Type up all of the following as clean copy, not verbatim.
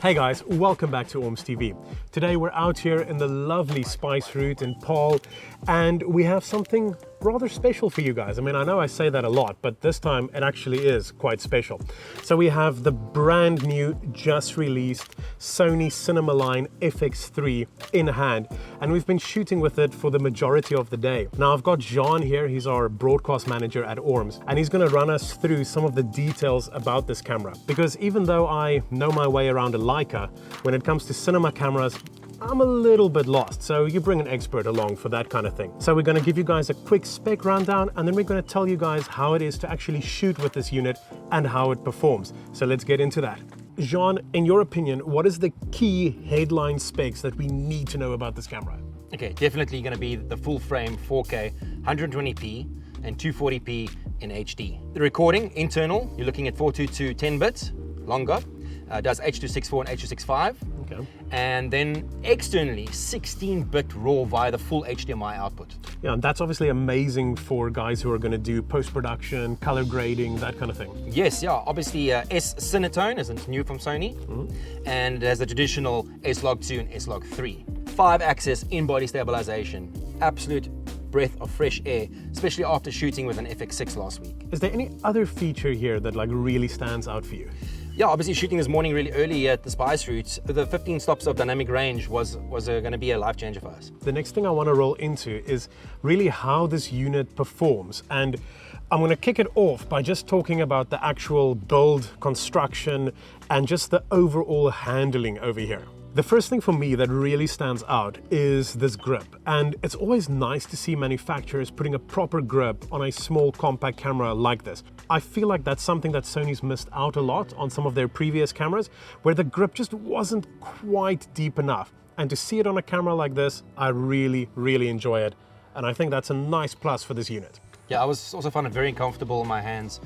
Hey guys, welcome back to OrmsTV. Today we're out here in the lovely Spice Route in Paarl, and we have something rather special for you guys. I mean, I know I say that a lot, but this time it actually is quite special. So we have the brand new, just released Sony Cinema FX3 in hand, and we've been shooting with it for the majority of the day. Now I've got John here, he's our broadcast manager at ORMS, and he's gonna run us through some of the details about this camera. Because even though I know my way around a Leica, when it comes to cinema cameras, I'm a little bit lost, so you bring an expert along for that kind of thing. So we're going to give you guys a quick spec rundown, and then we're going to tell you guys how it is to actually shoot with this unit and how it performs. So let's get into that. Jean, in your opinion, what is the key headline specs that we need to know about this camera? Okay, definitely going to be the full frame 4K, 120p and 240p in HD. The recording, internal, you're looking at 422 10-bit, longer, does H.264 and H.265. Okay. And then externally, 16-bit RAW via the full HDMI output. Yeah, and that's obviously amazing for guys who are going to do post-production, color grading, that kind of thing. Yes, yeah, obviously S-Cinetone is new from Sony, and it has the traditional S-Log2 and S-Log3. 5-axis in-body stabilization, absolute breath of fresh air, especially after shooting with an FX6 last week. Is there any other feature here that like really stands out for you? Yeah, obviously shooting this morning really early at the Spice Route, the 15 stops of dynamic range was going to be a life changer for us. The next thing I want to roll into is really how this unit performs, and I'm going to kick it off by just talking about the actual build, construction, and just the overall handling over here. The first thing for me that really stands out is this grip, and it's always nice to see manufacturers putting a proper grip on a small compact camera like this. I feel like that's something that Sony's missed out a lot on some of their previous cameras, where the grip just wasn't quite deep enough. And to see it on a camera like this, I really, really enjoy it. And I think that's a nice plus for this unit. Yeah, I was also found it very comfortable in my hands.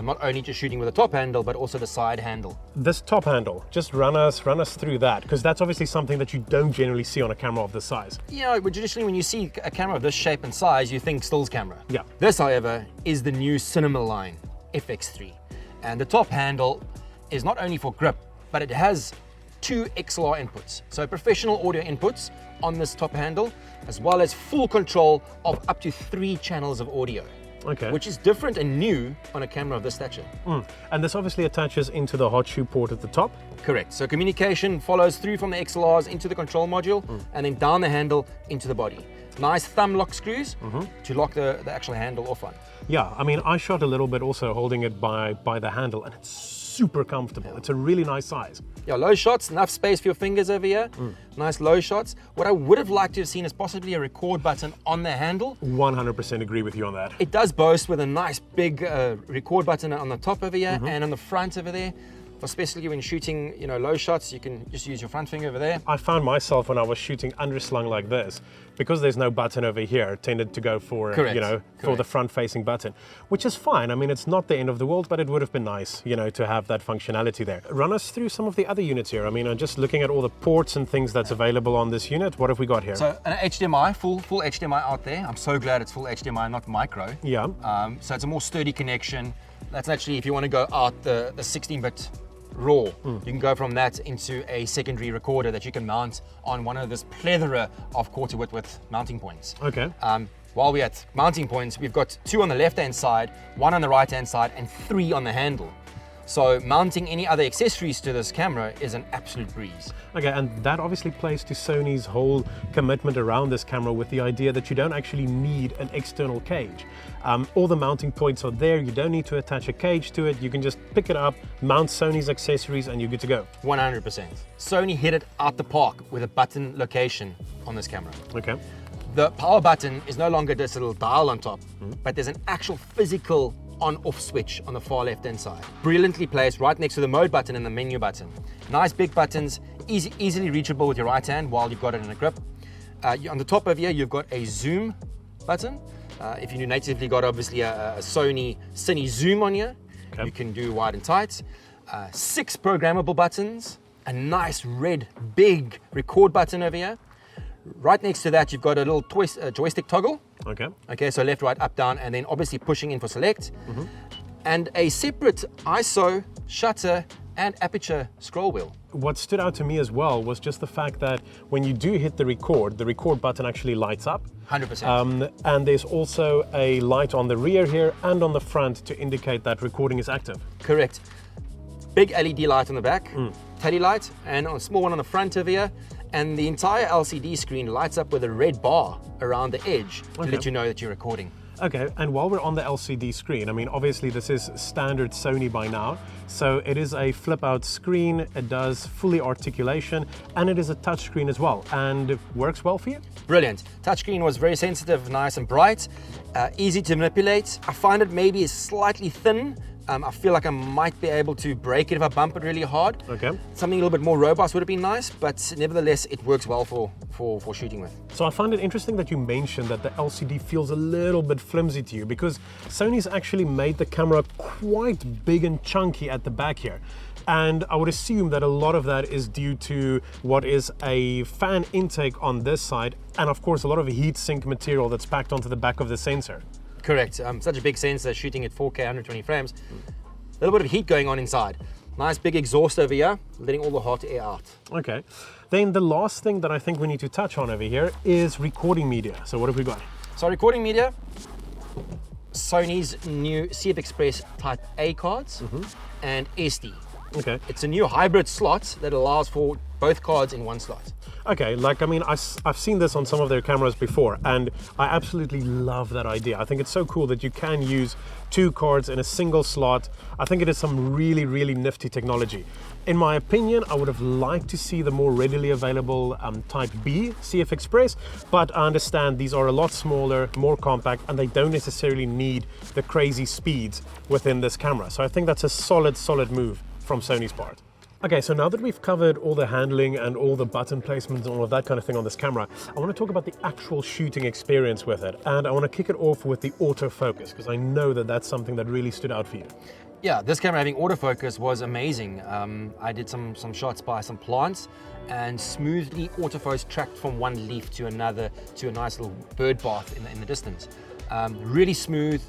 Not only just shooting with the top handle, but also the side handle. This top handle, just run us through that, because that's obviously something that you don't generally see on a camera of this size. Yeah, traditionally when you see a camera of this shape and size, you think stills camera. Yeah. This, however, is the new Cinema FX3. And the top handle is not only for grip, but it has 2 XLR inputs. So professional audio inputs on this top handle, as well as full control of up to 3 channels of audio. Okay. Which is different and new on a camera of this stature. And this obviously attaches into the hot shoe port at the top. Correct. So communication follows through from the XLRs into the control module and then down the handle into the body. Nice thumb lock screws to lock the actual handle off on. Yeah, I mean, I shot a little bit also holding it by the handle, and it's super comfortable. It's a really nice size. Yeah, low shots, enough space for your fingers over here. Nice low shots. What I would have liked to have seen is possibly a record button on the handle. 100% agree with you on that. It does boast with a nice big record button on the top over here and on the front over there. Especially when shooting, low shots, you can just use your front finger over there. I found myself when I was shooting underslung like this, because there's no button over here, tended to go for, for the front-facing button, which is fine. I mean, it's not the end of the world, but it would have been nice, to have that functionality there. Run us through some of the other units here. I mean, I'm just looking at all the ports and things that's available on this unit. What have we got here? So an HDMI, full HDMI out there. I'm so glad it's full HDMI, not micro. Yeah. So it's a more sturdy connection. That's actually, if you want to go out the 16-bit RAW, you can go from that into a secondary recorder that you can mount on one of this plethora of quarter width mounting points. Okay. While we're at mounting points, we've got 2 on the left-hand side, 1 on the right-hand side, and 3 on the handle. So mounting any other accessories to this camera is an absolute breeze. Okay, and that obviously plays to Sony's whole commitment around this camera with the idea that you don't actually need an external cage. All the mounting points are there, you don't need to attach a cage to it, you can just pick it up, mount Sony's accessories, and you're good to go. 100%. Sony hit it out the park with a button location on this camera. Okay. The power button is no longer this little dial on top, but there's an actual physical on-off switch on the far left-hand side. Brilliantly placed right next to the mode button and the menu button. Nice big buttons, easily reachable with your right hand while you've got it in a grip. On the top of here, you've got a zoom button. If you natively got obviously a Sony Cine Zoom on here, you can do wide and tight. 6 programmable buttons, a nice red big record button over here. Right next to that, you've got a little joystick toggle. Okay, so left, right, up, down, and then obviously pushing in for select. And a separate ISO, shutter, and aperture scroll wheel. What stood out to me as well was just the fact that when you do hit the record button actually lights up. 100%. And there's also a light on the rear here and on the front to indicate that recording is active. Correct. Big LED light on the back, tele light, and a small one on the front over here. And the entire LCD screen lights up with a red bar around the edge to let you know that you're recording. Okay, and while we're on the LCD screen, I mean, obviously this is standard Sony by now, so it is a flip-out screen, it does fully articulation, and it is a touchscreen as well, and it works well for you? Brilliant. Touchscreen was very sensitive, nice and bright, easy to manipulate. I find it maybe is slightly thin. I feel like I might be able to break it if I bump it really hard. Okay. Something a little bit more robust would have been nice, but nevertheless, it works well for shooting with. So I find it interesting that you mentioned that the LCD feels a little bit flimsy to you, because Sony's actually made the camera quite big and chunky at the back here. And I would assume that a lot of that is due to what is a fan intake on this side, and of course a lot of heat sink material that's packed onto the back of the sensor. Correct. Such a big sensor shooting at 4K 120 frames. A little bit of heat going on inside. Nice big exhaust over here, letting all the hot air out. Okay. Then the last thing that I think we need to touch on over here is recording media. So what have we got? So recording media, Sony's new CF Type A cards and SD. Okay. It's a new hybrid slot that allows for both cards in one slot. Okay, like, I mean, I've seen this on some of their cameras before, and I absolutely love that idea. I think it's so cool that you can use two cards in a single slot. I think it is some really, really nifty technology. In my opinion, I would have liked to see the more readily available Type B CF Express, but I understand these are a lot smaller, more compact, and they don't necessarily need the crazy speeds within this camera. So I think that's a solid, solid move from Sony's part. Okay, so now that we've covered all the handling and all the button placements and all of that kind of thing on this camera, I want to talk about the actual shooting experience with it. And I want to kick it off with the autofocus, because I know that that's something that really stood out for you. Yeah, this camera having autofocus was amazing. I did some shots by some plants and smoothly autofocus tracked from one leaf to another to a nice little bird bath in the distance. Really smooth,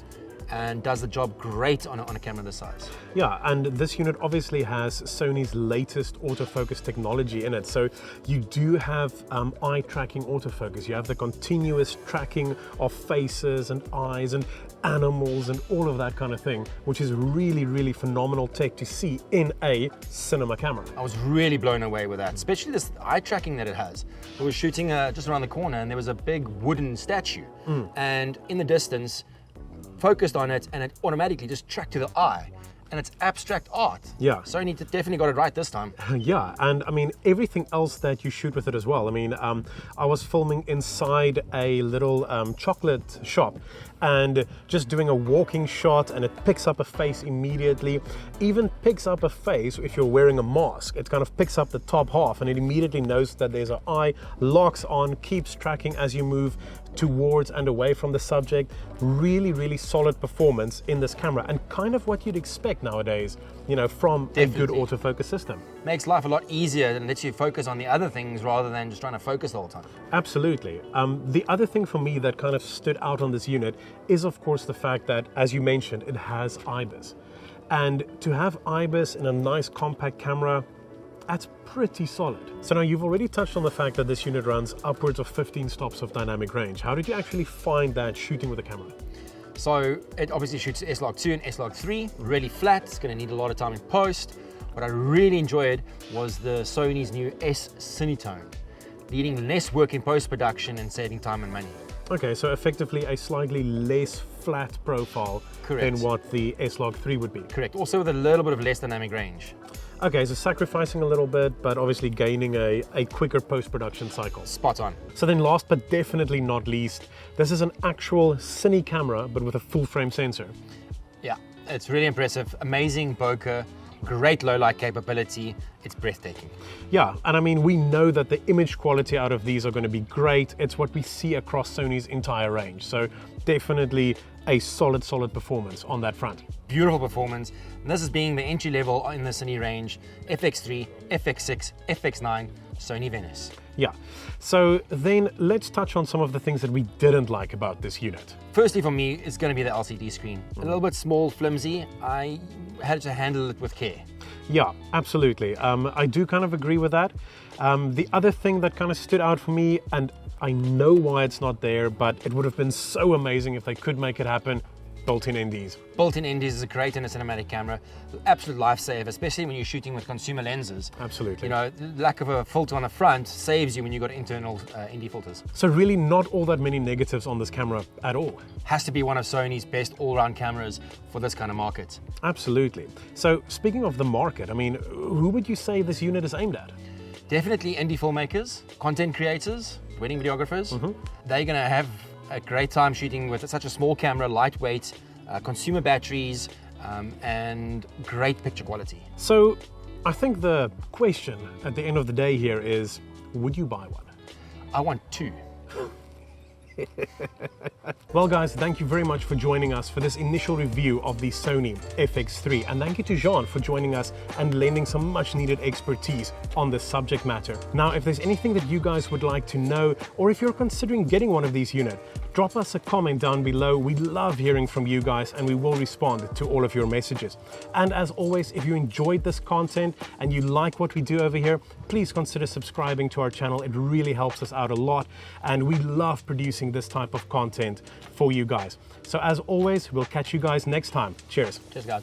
and does the job great on a camera this size. Yeah, and this unit obviously has Sony's latest autofocus technology in it. So you do have eye tracking autofocus. You have the continuous tracking of faces and eyes and animals and all of that kind of thing, which is really, really phenomenal tech to see in a cinema camera. I was really blown away with that, especially this eye tracking that it has. We were shooting just around the corner and there was a big wooden statue, and in the distance, focused on it, and it automatically just tracked to the eye, and it's abstract art. Yeah. Sony definitely got it right this time. Yeah, and I mean, everything else that you shoot with it as well. I mean, I was filming inside a little chocolate shop, and just doing a walking shot, and it picks up a face immediately. Even picks up a face if you're wearing a mask. It kind of picks up the top half, and it immediately knows that there's an eye, locks on, keeps tracking as you move towards and away from the subject. Really, really solid performance in this camera, and kind of what you'd expect nowadays, you know, from a good autofocus system. Makes life a lot easier and lets you focus on the other things rather than just trying to focus the whole time. Absolutely. The other thing for me that kind of stood out on this unit is, of course, the fact that, as you mentioned, it has IBIS. And to have IBIS in a nice compact camera, that's pretty solid. So now you've already touched on the fact that this unit runs upwards of 15 stops of dynamic range. How did you actually find that shooting with the camera? So it obviously shoots S-Log2 and S-Log3, really flat. It's going to need a lot of time in post. What I really enjoyed was the Sony's new S-Cinetone, needing less work in post-production and saving time and money. Okay, so effectively a slightly less flat profile than what the S-Log3 would be. Correct. Also with a little bit of less dynamic range. Okay, so sacrificing a little bit, but obviously gaining a quicker post-production cycle. Spot on. So then last but definitely not least, this is an actual cine camera, but with a full-frame sensor. Yeah, it's really impressive. Amazing bokeh, great low light capability. It's breathtaking. Yeah, and I mean, we know that the image quality out of these are going to be great. It's what we see across Sony's entire range. So definitely a solid performance on that front. Beautiful performance. And this is being the entry level in the Cine range, FX3, FX6, FX9, Sony Venice. Yeah, so then let's touch on some of the things that we didn't like about this unit. Firstly, for me, it's going to be the LCD screen. A little bit small, flimsy. I had to handle it with care. Yeah, absolutely. I do kind of agree with that. The other thing that kind of stood out for me, and I know why it's not there, but it would have been so amazing if they could make it happen, built-in NDs. Built-in NDs is great in a cinematic camera. Absolute lifesaver, especially when you're shooting with consumer lenses. Absolutely. You know, the lack of a filter on the front saves you when you've got internal ND filters. So really not all that many negatives on this camera at all. Has to be one of Sony's best all-round cameras for this kind of market. Absolutely. So speaking of the market, I mean, who would you say this unit is aimed at? Definitely indie filmmakers, content creators, wedding videographers. They're going to have a great time shooting with such a small camera, lightweight, consumer batteries, and great picture quality. So I think the question at the end of the day here is, would you buy one? I want two. Well guys, thank you very much for joining us for this initial review of the Sony FX3, and thank you to Jean for joining us and lending some much needed expertise on this subject matter. Now, if there's anything that you guys would like to know, or if you're considering getting one of these units, drop us a comment down below. We love hearing from you guys and we will respond to all of your messages. And as always, if you enjoyed this content and you like what we do over here, please consider subscribing to our channel. It really helps us out a lot, and we love producing this type of content for you guys. So as always, we'll catch you guys next time. Cheers. Cheers, guys.